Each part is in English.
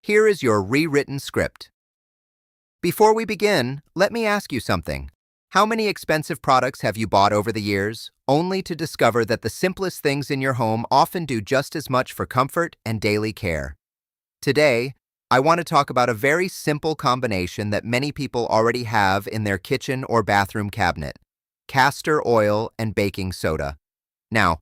Here is your rewritten script. Before we begin, let me ask you something. How many expensive products have you bought over the years, only to discover that the simplest things in your home often do just as much for comfort and daily care? Today, I want to talk about a very simple combination that many people already have in their kitchen or bathroom cabinet: castor oil and baking soda. Now,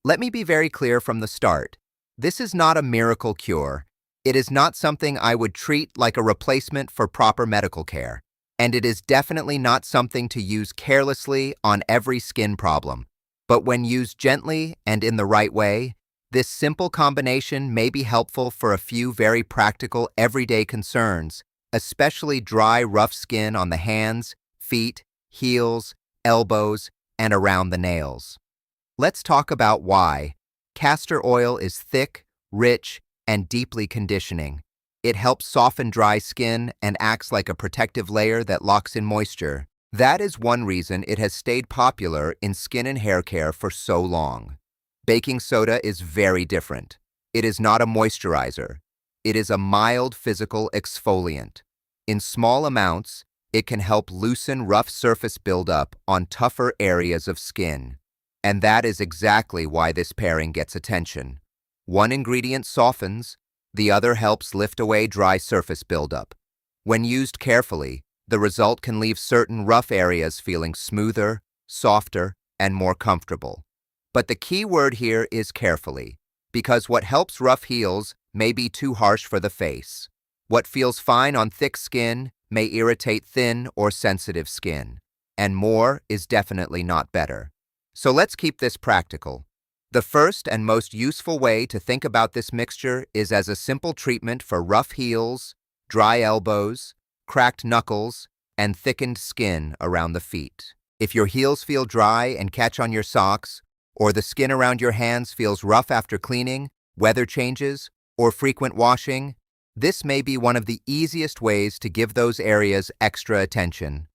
let me be very clear from the start. This is not a miracle cure. It is not something I would treat like a replacement for proper medical care. And it is definitely not something to use carelessly on every skin problem. But when used gently and in the right way, this simple combination may be helpful for a few very practical everyday concerns, especially dry, rough skin on the hands, feet, heels, elbows, and around the nails. Let's talk about why. Castor oil is thick, rich, and deeply conditioning. It helps soften dry skin and acts like a protective layer that locks in moisture. That is one reason it has stayed popular in skin and hair care for so long. Baking soda is very different. It is not a moisturizer. It is a mild physical exfoliant. In small amounts, it can help loosen rough surface buildup on tougher areas of skin. And that is exactly why this pairing gets attention. One ingredient softens, the other helps lift away dry surface buildup. When used carefully, the result can leave certain rough areas feeling smoother, softer, and more comfortable. But the key word here is carefully, because what helps rough heels may be too harsh for the face. What feels fine on thick skin may irritate thin or sensitive skin. And more is definitely not better. So let's keep this practical. The first and most useful way to think about this mixture is as a simple treatment for rough heels, dry elbows, cracked knuckles, and thickened skin around the feet. If your heels feel dry and catch on your socks, or the skin around your hands feels rough after cleaning, weather changes, or frequent washing, this may be one of the easiest ways to give those areas extra attention.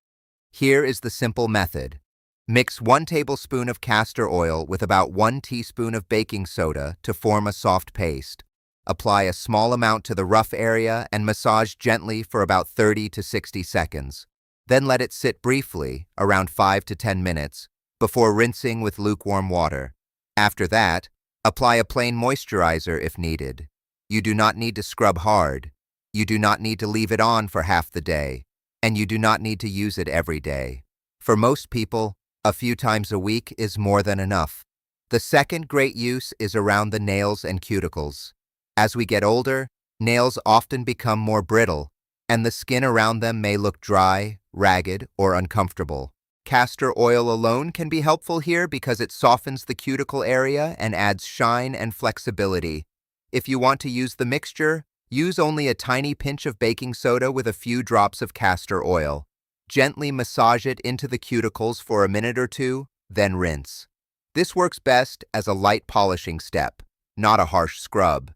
Here is the simple method. Mix 1 tablespoon of castor oil with about 1 teaspoon of baking soda to form a soft paste. Apply a small amount to the rough area and massage gently for about 30 to 60 seconds. Then let it sit briefly, around 5 to 10 minutes, before rinsing with lukewarm water. After that, apply a plain moisturizer if needed. You do not need to scrub hard. You do not need to leave it on for half the day. And you do not need to use it every day. For most people, a few times a week is more than enough. The second great use is around the nails and cuticles. As we get older, nails often become more brittle, and the skin around them may look dry, ragged, or uncomfortable. Castor oil alone can be helpful here because it softens the cuticle area and adds shine and flexibility. If you want to use the mixture, use only a tiny pinch of baking soda with a few drops of castor oil. Gently massage it into the cuticles for a minute or two, then rinse. This works best as a light polishing step, not a harsh scrub.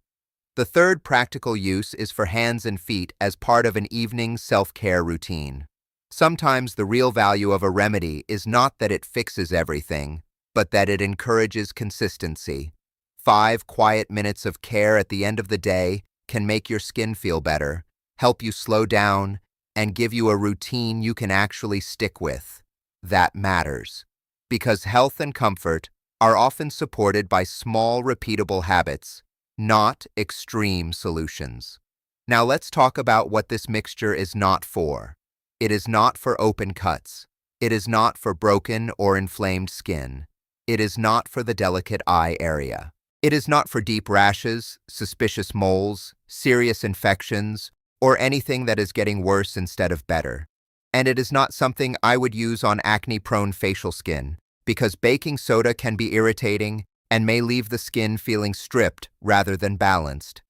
The third practical use is for hands and feet as part of an evening self-care routine. Sometimes the real value of a remedy is not that it fixes everything, but that it encourages consistency. 5 quiet minutes of care at the end of the day can make your skin feel better, help you slow down, and give you a routine you can actually stick with. That matters, because health and comfort are often supported by small, repeatable habits, not extreme solutions. Now let's talk about what this mixture is not for. It is not for open cuts. It is not for broken or inflamed skin. It is not for the delicate eye area. It is not for deep rashes, suspicious moles, serious infections, or anything that is getting worse instead of better. And it is not something I would use on acne-prone facial skin, because baking soda can be irritating and may leave the skin feeling stripped rather than balanced.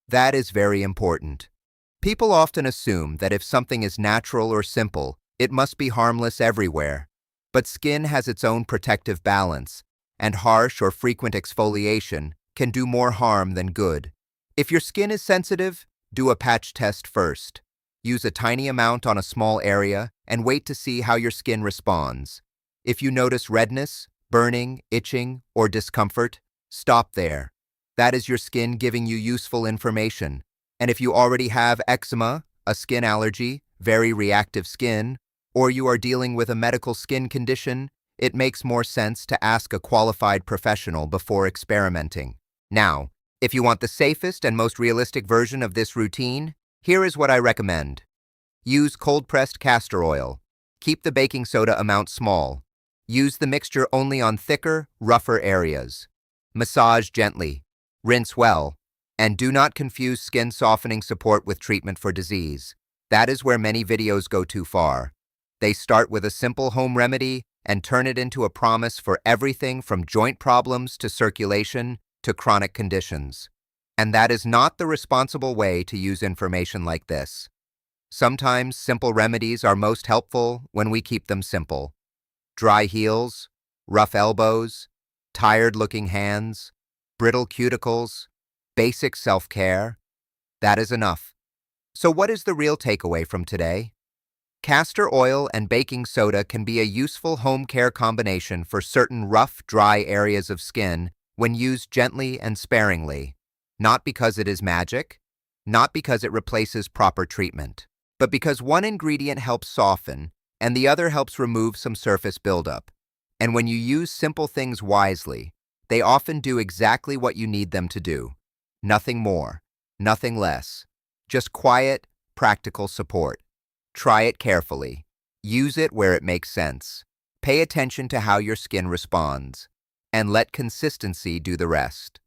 That is very important. People often assume that if something is natural or simple, it must be harmless everywhere. But skin has its own protective balance, and harsh or frequent exfoliation can do more harm than good. If your skin is sensitive, do a patch test first. Use a tiny amount on a small area and wait to see how your skin responds. If you notice redness, burning, itching, or discomfort, stop there. That is your skin giving you useful information, And if you already have eczema, a skin allergy, very reactive skin, or you are dealing with a medical skin condition, it makes more sense to ask a qualified professional before experimenting. Now, if you want the safest and most realistic version of this routine, here is what I recommend. Use cold-pressed castor oil. Keep the baking soda amount small. Use the mixture only on thicker, rougher areas. Massage gently. Rinse well. And do not confuse skin softening support with treatment for disease. That is where many videos go too far. They start with a simple home remedy and turn it into a promise for everything from joint problems to circulation to chronic conditions. And that is not the responsible way to use information like this. Sometimes simple remedies are most helpful when we keep them simple. Dry heels, rough elbows, tired-looking hands, brittle cuticles, basic self-care. That is enough. So what is the real takeaway from today? Castor oil and baking soda can be a useful home care combination for certain rough, dry areas of skin when used gently and sparingly. Not because it is magic, not because it replaces proper treatment, but because one ingredient helps soften and the other helps remove some surface buildup. And when you use simple things wisely, they often do exactly what you need them to do. Nothing more, nothing less. Just quiet, practical support. Try it carefully. Use it where it makes sense. Pay attention to how your skin responds, and let consistency do the rest.